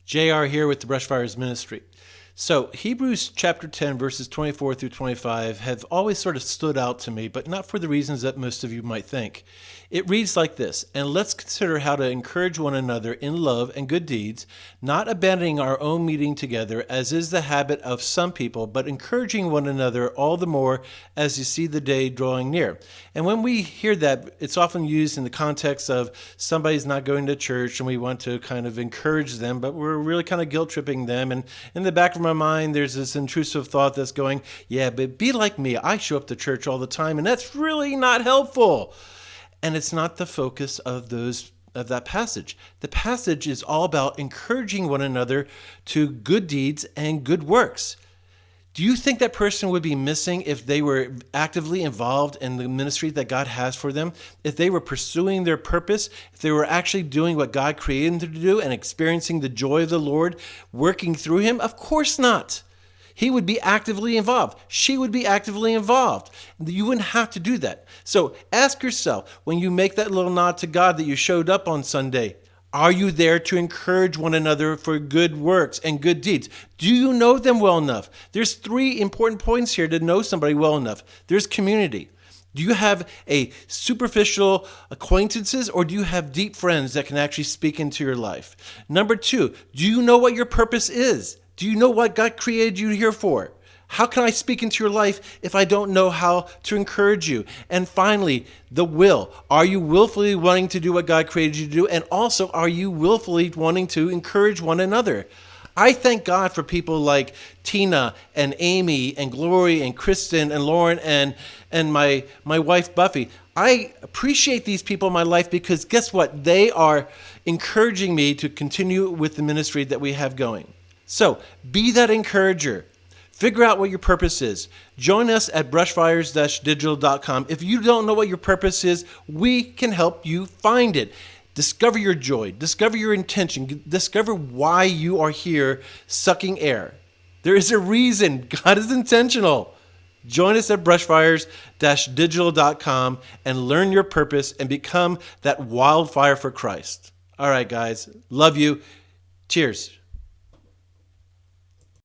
JR here with the BrushFires ministry. So Hebrews chapter 10 verses 24 through 25 have always sort of stood out to me, but not for the reasons that most of you might think. It reads like this: "And let's consider how to encourage one another in love and good deeds, not abandoning our own meeting together, as is the habit of some people, but encouraging one another all the more as you see the day drawing near." And when we hear that, it's often used in the context of somebody's not going to church and we want to kind of encourage them, but we're really kind of guilt tripping them. And in the back of my mind, there's this intrusive thought that's going, yeah, but be like me. I show up to church all the time, and that's really not helpful. And it's not the focus of that passage. The passage is all about encouraging one another to good deeds and good works. Do you think that person would be missing if they were actively involved in the ministry that God has for them? If they were pursuing their purpose, if they were actually doing what God created them to do and experiencing the joy of the Lord working through him? Of course not. He would be actively involved. She would be actively involved. You wouldn't have to do that. So ask yourself, when you make that little nod to God that you showed up on Sunday, are you there to encourage one another for good works and good deeds? Do you know them well enough? There's 3 important points here to know somebody well enough. There's community. Do you have a superficial acquaintances, or do you have deep friends that can actually speak into your life? Number 2, do you know what your purpose is? Do you know what God created you here for? How can I speak into your life if I don't know how to encourage you? And finally, the will. Are you willfully wanting to do what God created you to do? And also, are you willfully wanting to encourage one another? I thank God for people like Tina and Amy and Glory and Kristen and Lauren and my wife Buffy. I appreciate these people in my life because guess what? They are encouraging me to continue with the ministry that we have going. So be that encourager. Figure out what your purpose is. Join us at BrushFires-digital.com. If you don't know what your purpose is, we can help you find it. Discover your joy. Discover your intention. Discover why you are here sucking air. There is a reason. God is intentional. Join us at BrushFires-digital.com and learn your purpose and become that wildfire for Christ. All right, guys. Love you. Cheers.